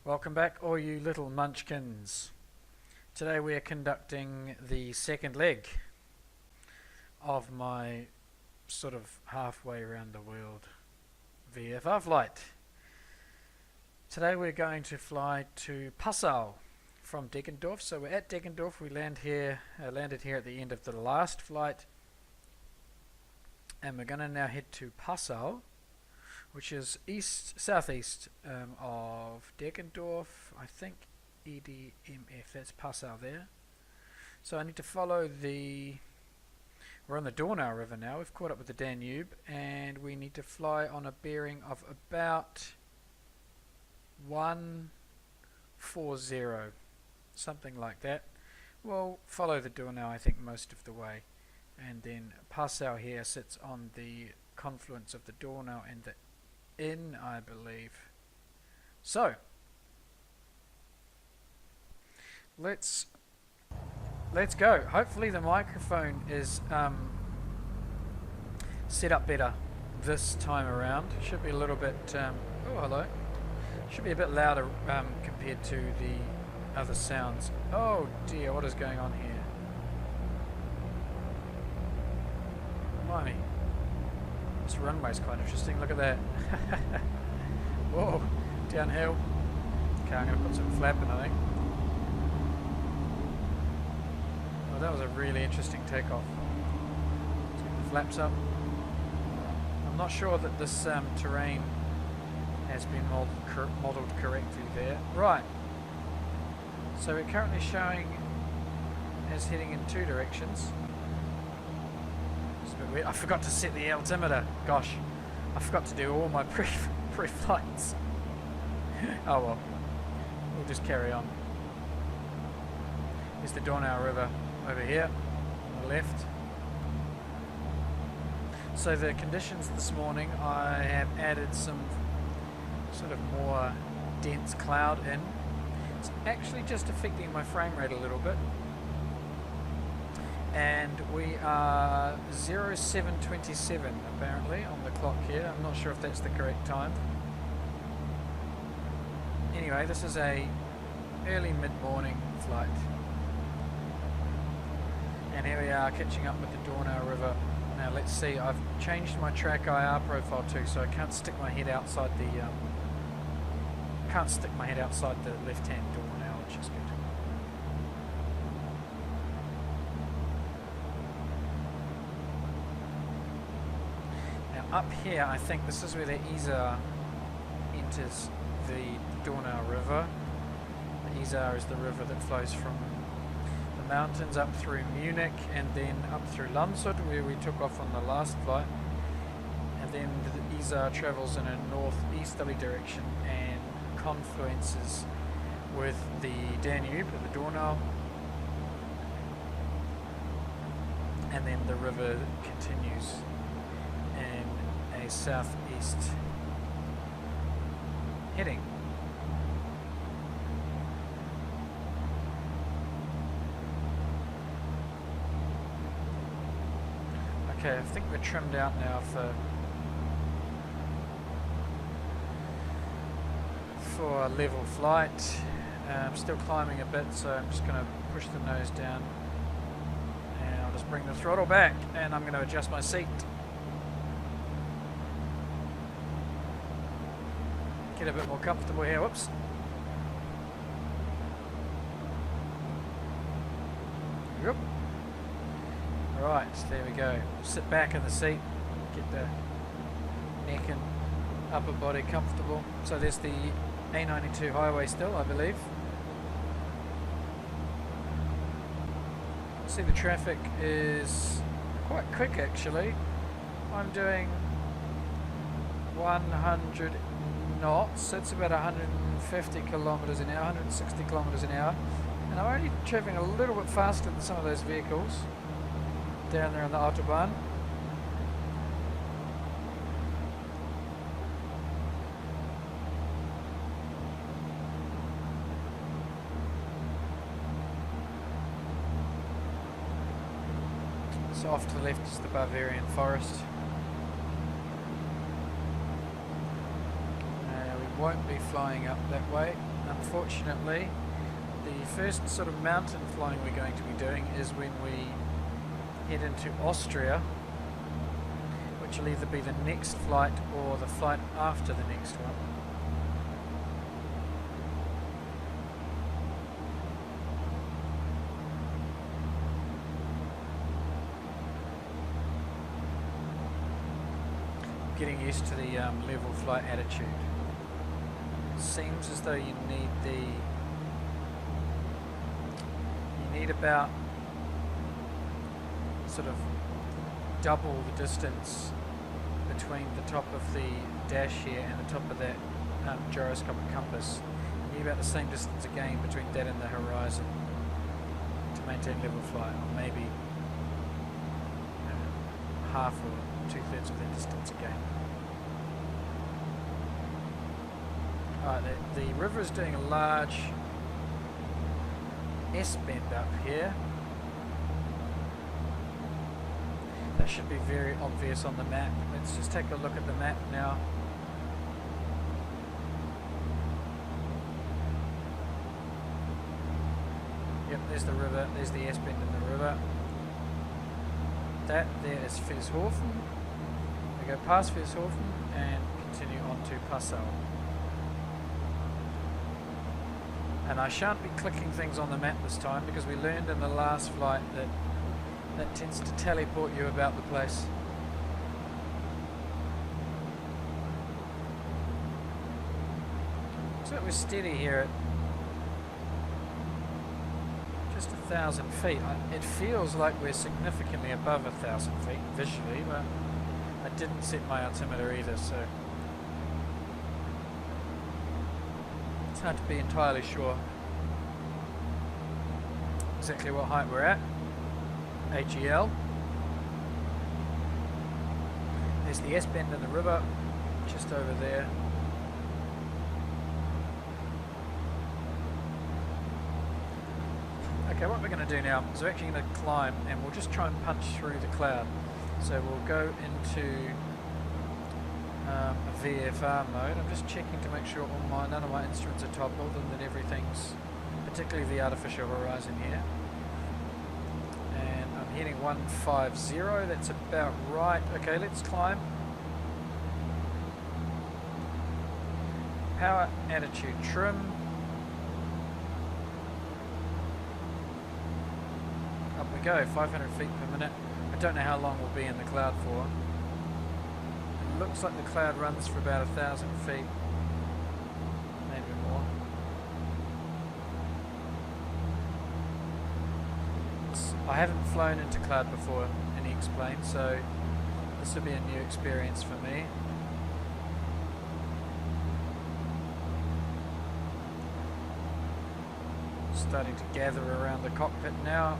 Welcome back, all you little munchkins. Today we are conducting the second leg of my sort of halfway around the world VFR flight. Today we're going to fly to Passau from Deggendorf. So we're at Deggendorf. We landed here at the end of the last flight, and we're going to now head to Passau, which is southeast of Deggendorf. I think EDMF, that's Passau there. So I need to follow we're on the Donau River now. We've caught up with the Danube, and we need to fly on a bearing of about 140, something like that. We'll follow the Donau, I think, most of the way. And then Passau here sits on the confluence of the Donau and the Inn, I believe. So let's go. Hopefully the microphone is set up better this time around. Should be a little bit oh, hello. Should be a bit louder compared to the other sounds. Oh dear, what is going on here? Blimey. This runway's quite interesting, look at that. Whoa, downhill. Okay, I'm going to put some flapping, I think. Oh, that was a really interesting takeoff. Let's get the flaps up. I'm not sure that this terrain has been modelled correctly there. Right. So we're currently showing as heading in two directions. I forgot to set the altimeter. Gosh, I forgot to do all my pre-flights. Oh well, we'll just carry on. There's the Donau River over here on the left. So the conditions this morning, I have added some sort of more dense cloud in. It's actually just affecting my frame rate a little bit. And we are 07:27 apparently on the clock here. I'm not sure if that's the correct time. Anyway, this is a early mid-morning flight. And here we are catching up with the Donau River. Now let's see, I've changed my track IR profile too, so I can't stick my head outside the left-hand door now, which is good. Up here, I think this is where the Isar enters the Donau River. The Isar is the river that flows from the mountains up through Munich and then up through Landshut, where we took off on the last flight. And then the Isar travels in a northeasterly direction and confluences with the Danube, the Donau. And then the river continues in a southeast heading. Okay, I think we're trimmed out now for a level flight. I'm still climbing a bit, so I'm just going to push the nose down, and I'll just bring the throttle back, and I'm going to adjust my seat. Get a bit more comfortable here. Whoops. Yep. Right, there we go. Sit back in the seat, get the neck and upper body comfortable. So there's the A92 highway still, I believe. See, the traffic is quite quick actually. I'm doing 100 knots, that's about 150 kilometers an hour, 160 kilometers an hour, and I'm only traveling a little bit faster than some of those vehicles down there on the Autobahn. So off to the left is the Bavarian forest. Won't be flying up that way. unfortunately, the first sort of mountain flying we're going to be doing is when we head into Austria, which will either be the next flight or the flight after the next one. Getting used to the level flight attitude. Seems as though you need about sort of double the distance between the top of the dash here and the top of that gyroscopic compass. You need about the same distance again between that and the horizon to maintain level flight, or maybe half or 2/3 of that distance again. Alright, the river is doing a large S-bend up here. That should be very obvious on the map. Let's just take a look at the map now. Yep, there's the river, there's the S-bend in the river. That there is Vershofen. We go past Vershofen and continue on to Passau. And I shan't be clicking things on the map this time because we learned in the last flight that tends to teleport you about the place. So we're steady here at just 1,000 feet. It feels like we're significantly above 1,000 feet visually, but I didn't set my altimeter either, so it's hard to be entirely sure exactly what height we're at. AGL. There's the S-bend in the river, just over there. Okay, what we're going to do now is we're actually going to climb, and we'll just try and punch through the cloud. So we'll go into a VFR mode. I'm just checking to make sure none of my instruments are toppled and that everything's, particularly the artificial horizon here. And I'm hitting 150, that's about right. Okay, let's climb. Power, attitude, trim. Up we go, 500 feet per minute. I don't know how long we'll be in the cloud for. It looks like the cloud runs for about 1,000 feet, maybe more. I haven't flown into cloud before in X-plane, so this will be a new experience for me. Starting to gather around the cockpit now.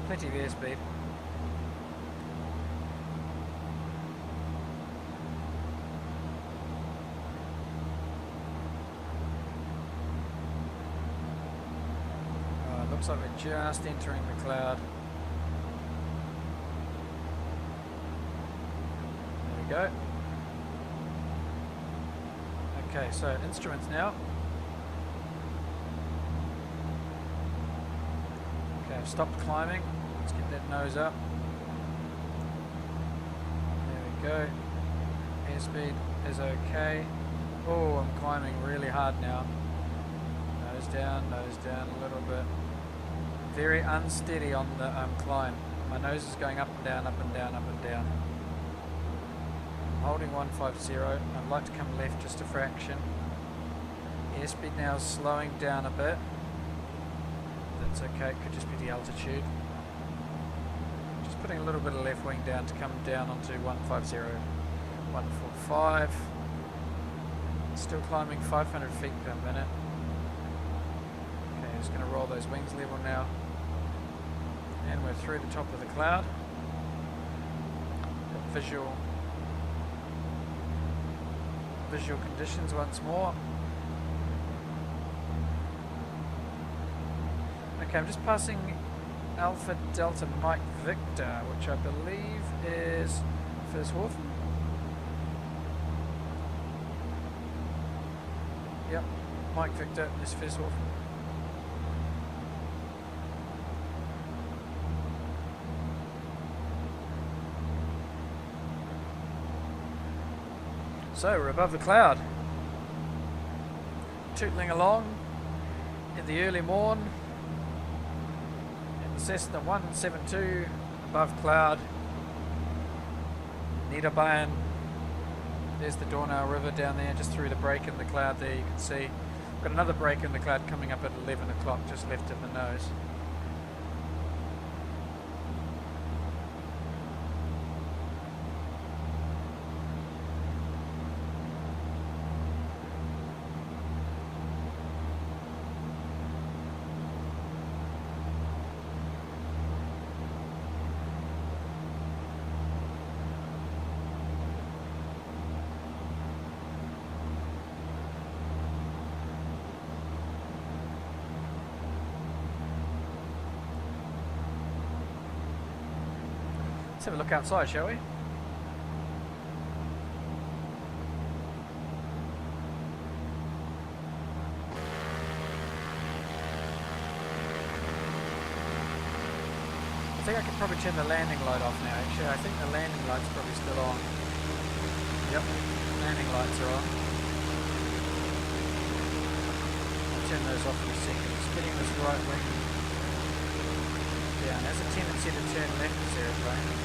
Plenty of airspeed. Looks like we're just entering the cloud. There we go. Okay, so instruments now. Okay, I've stopped climbing. Let's get that nose up. There we go. Airspeed is okay. Oh, I'm climbing really hard now. Nose down a little bit. Very unsteady on the climb. My nose is going up and down, up and down, up and down. I'm holding 150. I'd like to come left just a fraction. Airspeed now is slowing down a bit. That's okay, it could just be the altitude. Just putting a little bit of left wing down to come down onto 150, 145. Still climbing 500 feet per minute. Okay, just going to roll those wings level now. And we're through the top of the cloud. Got visual conditions once more. Okay, I'm just passing Alpha Delta Mike Victor, which I believe is Firshofen. Yep, Mike Victor is Firshofen. So we're above the cloud, tootling along in the early morn in the Cessna 172 above cloud, Niederbayern. There's the Donau River down there, just through the break in the cloud there you can see. We've got another break in the cloud coming up at 11 o'clock just left of the nose. Let's have a look outside, shall we? I think I could probably turn the landing light off now, actually. I think the landing light's probably still on. Yep, landing lights are on. I'll turn those off in a second. Just getting this right wing down. There's a tendency to turn left this airplane.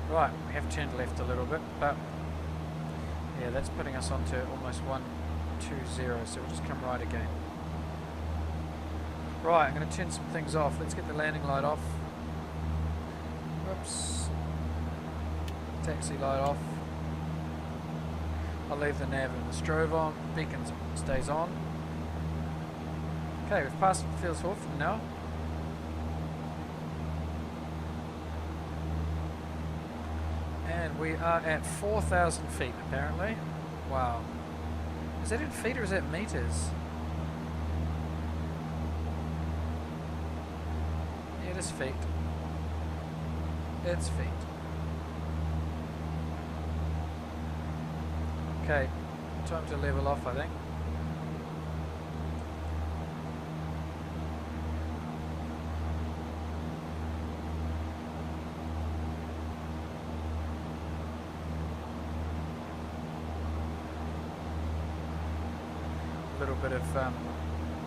Right, we have turned left a little bit, but yeah, that's putting us onto almost 120, so we'll just come right again. Right, I'm going to turn some things off. Let's get the landing light off. Whoops. Taxi light off. I'll leave the nav and the strobe on. Beacon stays on. Okay, we've passed Firshofen now. And we are at 4,000 feet apparently. Wow. Is that in feet or is that meters? Yeah, it is feet. It's feet. Okay, time to level off, I think. A little bit of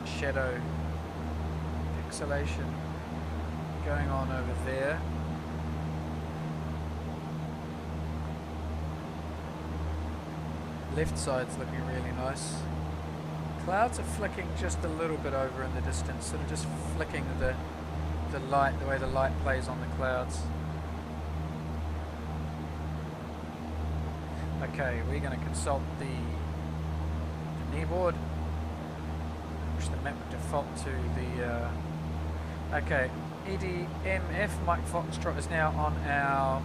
shadow pixelation going on over there. Left side's looking really nice. Clouds are flicking just a little bit over in the distance, sort of just flicking the light, the way the light plays on the clouds. Okay, we're going to consult the kneeboard. Which the map would default to the okay, EDMF Mike Foxtrot is now on our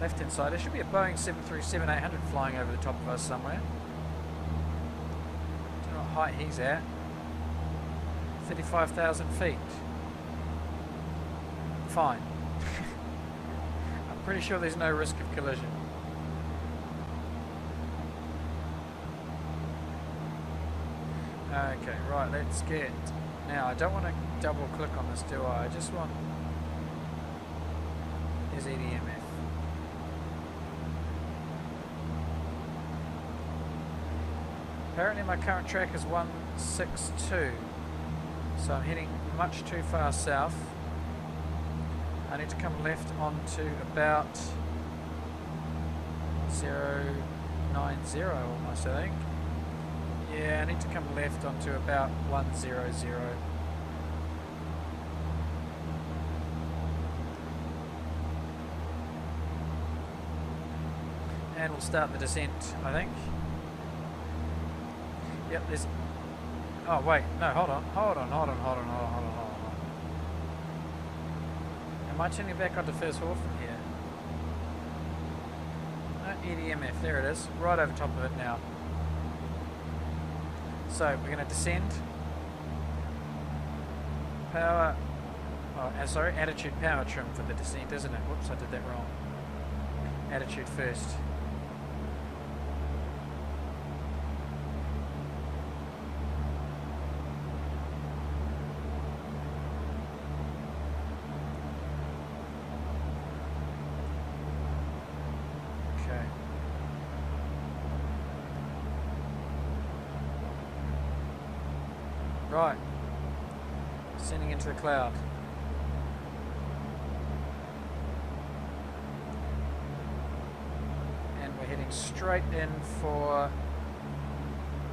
left hand side. There should be a Boeing 737-800 flying over the top of us somewhere. Don't know what height he's at. 35,000 feet. Fine. I'm pretty sure there's no risk of collision. Okay, right, let's get... Now, I don't want to double click on this, do I? I just want... Here's EDMF. Apparently my current track is 162. So I'm heading much too far south. I need to come left onto about 090 almost, I think. Yeah, I need to come left onto about 100. and we'll start the descent, I think. Yep, there's... Oh, wait, no, hold on. Am I turning back onto first hall from here? No, EDMF, there it is, right over top of it now. So, we're going to descend. Power... Oh, sorry, attitude power trim for the descent, isn't it? Whoops, I did that wrong. Attitude first. Okay. Right. Sending into the cloud. Heading straight in for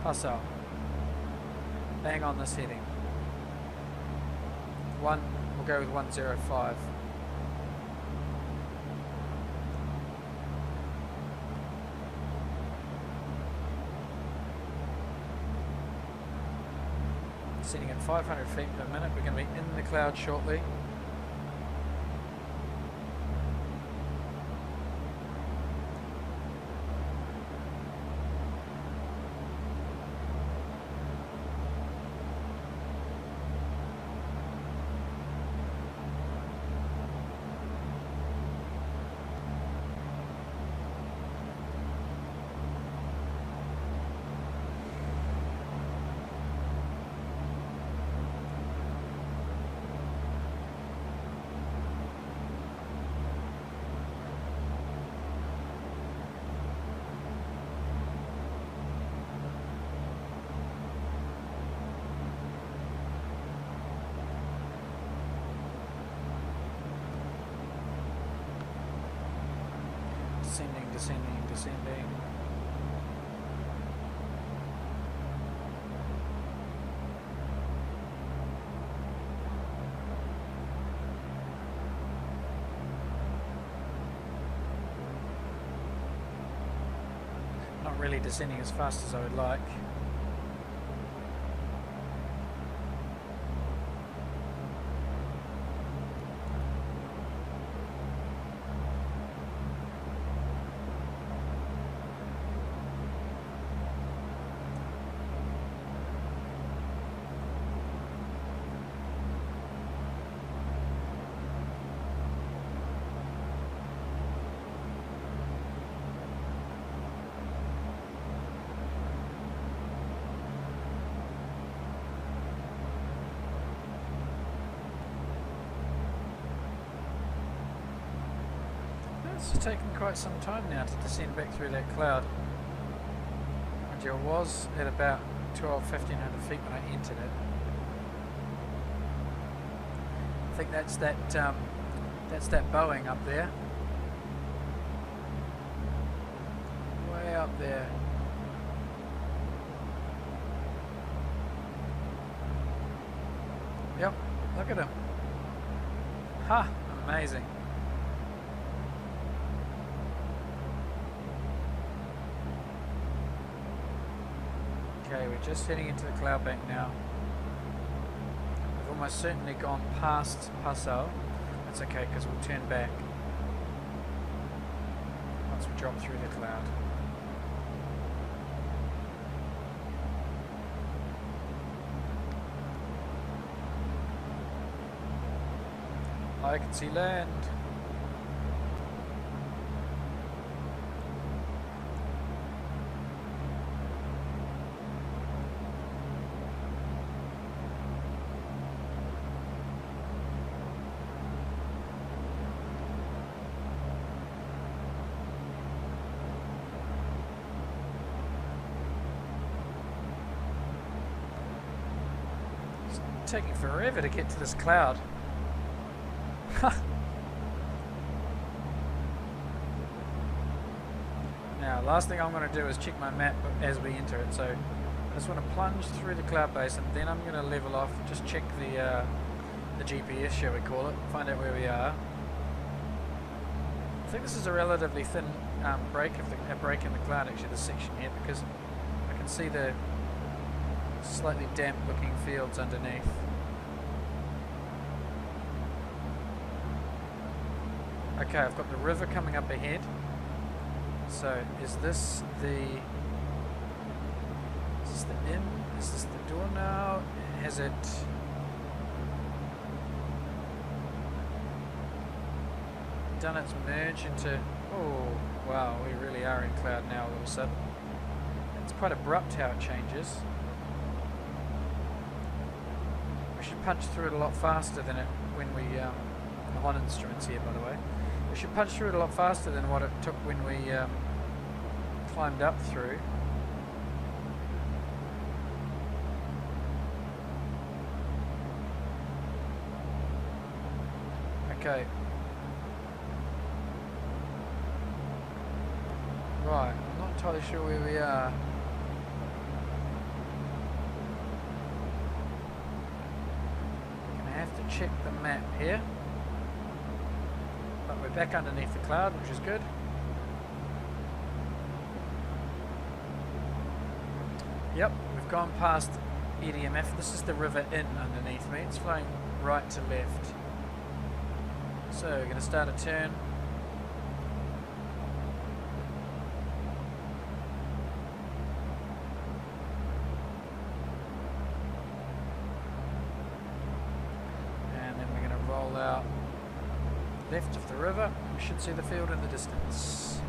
Passau. Bang on this heading. We'll go with 105. Sitting at 500 feet per minute. We're going to be in the cloud shortly. Descending. Not really descending as fast as I would like. It's taken quite some time now to descend back through that cloud. And I was at about 1,500 feet when I entered it. I think that's that Boeing up there. Way up there. Yep, look at him. Ha, amazing. Okay, we're just heading into the cloud bank now. We've almost certainly gone past Passau. That's okay because we'll turn back once we drop through the cloud. I can see land. Taking forever to get to this cloud. Now, last thing I'm going to do is check my map as we enter it. So, I just want to plunge through the cloud base, and then I'm going to level off. Just check the GPS, shall we call it? Find out where we are. think this is a relatively thin break in the cloud, actually, this section here, because I can see the slightly damp looking fields underneath. Okay, I've got the river coming up ahead. So is this the inn? Is this the door now? Has it done its merge into... Oh, wow, we really are in cloud now all of a sudden. It's quite abrupt how it changes. We should punch through it a lot faster than it when we... I'm on instruments here, by the way. We should punch through it a lot faster than what it took when we climbed up through. Okay. Right, I'm not entirely sure where we are. I'm gonna have to check the map here. But we're back underneath the cloud, which is good. Yep, we've gone past EDMF. This is the river Inn underneath me. It's flowing right to left. So we're going to start a turn. And then we're going to roll out left of the river. We should see the field in the distance.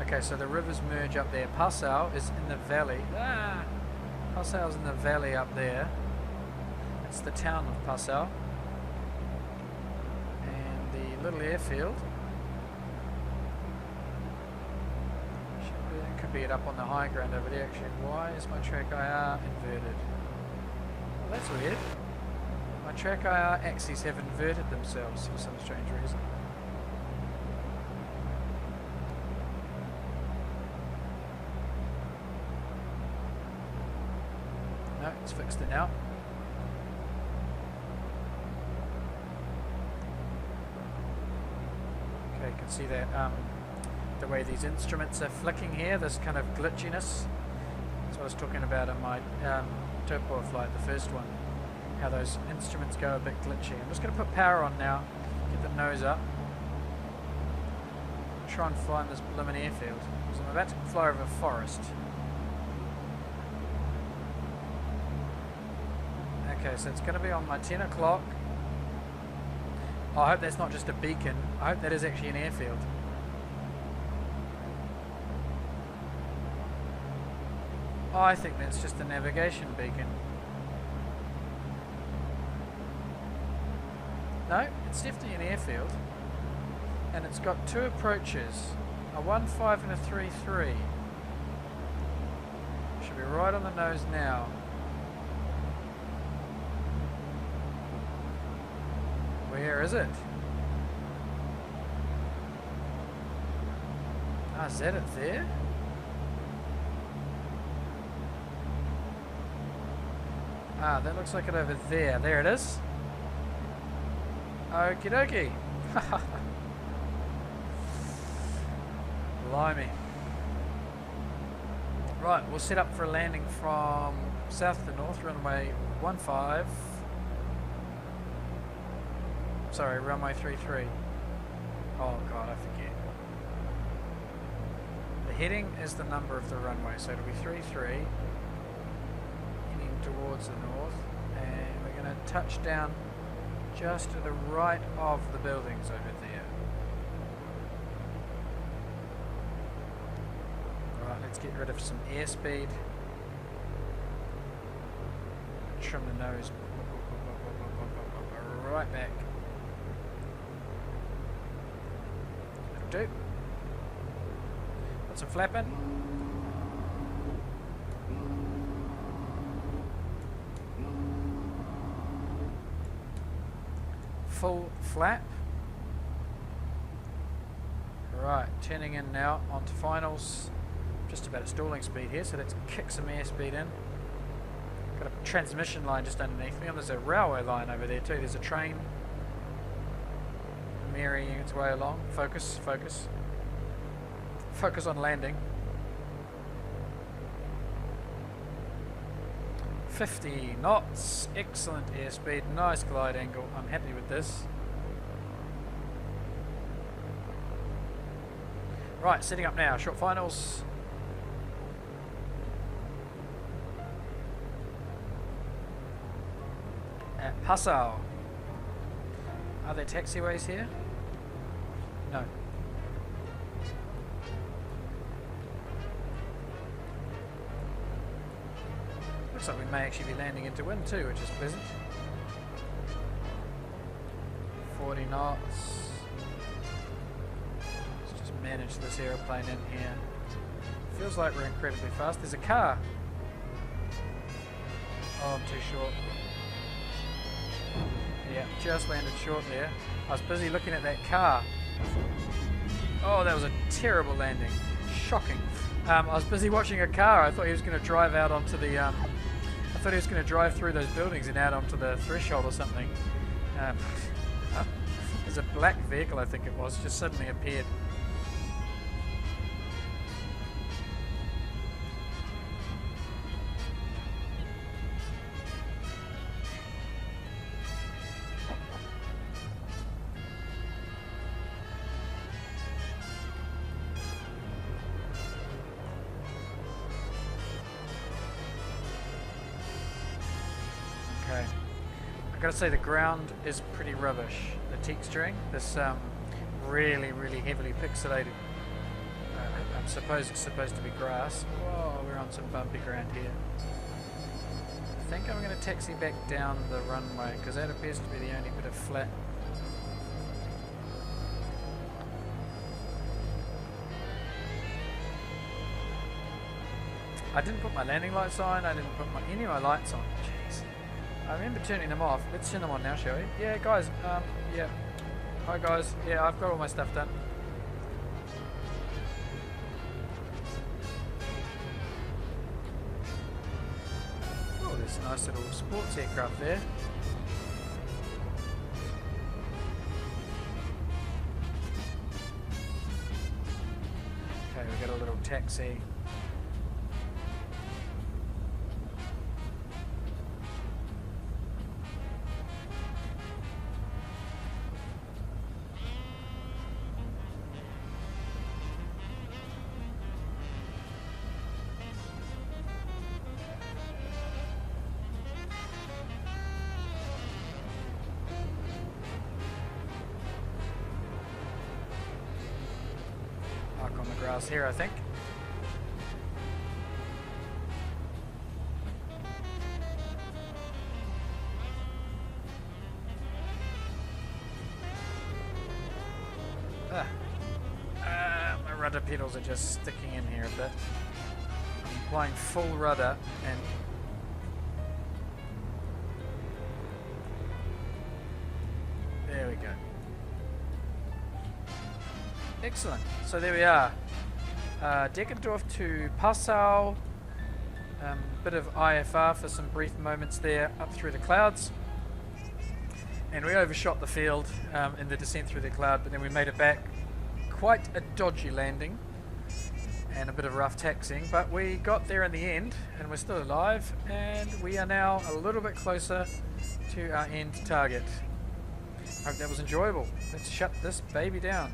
Okay, so the rivers merge up there. Passau is in the valley. Passau's in the valley up there. It's the town of Passau. And the little airfield. Could be it up on the high ground over there actually. Why is my track IR inverted? Well, that's weird. My track IR axes have inverted themselves for some strange reason. No, it's fixed it now. Okay, you can see that the way these instruments are flicking here, this kind of glitchiness. That's what I was talking about in my Topor flight, the first one. How those instruments go a bit glitchy. I'm just going to put power on now, get the nose up. Try and find this blooming airfield, because I'm about to fly over a forest. Okay, so it's going to be on my 10 o'clock. Oh, I hope that's not just a beacon. I hope that is actually an airfield. Oh, I think that's just a navigation beacon. No, it's definitely an airfield. And it's got two approaches. A 1.5 and a 3.3. Should be right on the nose now. Where is it? Ah, is that it there? Ah, that looks like it over there. There it is. Okie dokie. Blimey. Right, we'll set up for a landing from south to north, runway 15. Sorry, runway 33. Oh god, I forget. The heading is the number of the runway, so it'll be 33, heading towards the north, and we're going to touch down just to the right of the buildings over there. Right, let's get rid of some airspeed. Trim the nose right back. That'll do. Put some flap in. Full flap. Right, turning in now onto finals. Just about at stalling speed here, so let's kick some airspeed in. Got a transmission line just underneath me, and there's a railway line over there too. There's a train marrying its way along. Focus, focus. Focus on landing. 50 knots, excellent airspeed, nice glide angle. I'm happy with this. Right, setting up now, short finals. At Passau. Are there taxiways here? No. Looks like we may actually be landing into wind too, which is pleasant. 40 knots. Let's just manage this aeroplane in here. Feels like we're incredibly fast. There's a car. Oh, I'm too short. Yeah, just landed short there. I was busy looking at that car. Oh, that was a terrible landing. Shocking. I was busy watching a car. I thought he was going to drive out onto the... I thought he was going to drive through those buildings and out onto the threshold or something. There's a black vehicle, I think it was, just suddenly appeared. Okay, I've got to say the ground is pretty rubbish. The texturing, this really, really heavily pixelated. I suppose it's supposed to be grass. Whoa, we're on some bumpy ground here. I think I'm going to taxi back down the runway because that appears to be the only bit of flat. I didn't put my landing lights on. I didn't put any of my lights on. Jeez. I remember turning them off. Let's turn them on now, shall we? Yeah, guys. Yeah. Hi, guys. Yeah, I've got all my stuff done. Oh, there's a nice little sports aircraft there. Okay, we got a little taxi. On the grass here, I think. My rudder pedals are just sticking in here a bit. I'm applying full rudder and there we go. Excellent. So there we are. Deggendorf to Passau. Bit of IFR for some brief moments there up through the clouds. And we overshot the field in the descent through the cloud, but then we made it back. Quite a dodgy landing and a bit of rough taxiing, but we got there in the end and we're still alive, and we are now a little bit closer to our end target. Hope that was enjoyable. Let's shut this baby down.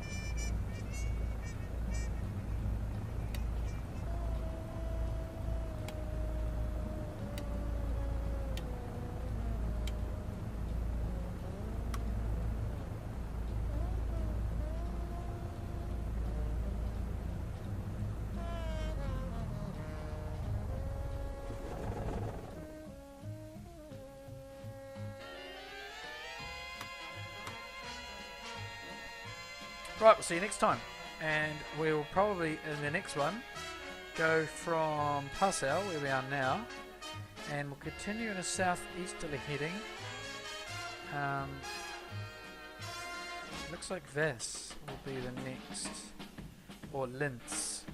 Right, we'll see you next time, and we'll probably in the next one go from Passau, where we are now, and we'll continue in a southeasterly heading. Looks like Vas will be the next or Linz.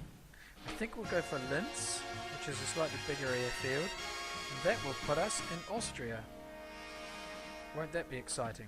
I think we'll go for Linz, which is a slightly bigger airfield, and that will put us in Austria. Won't that be exciting?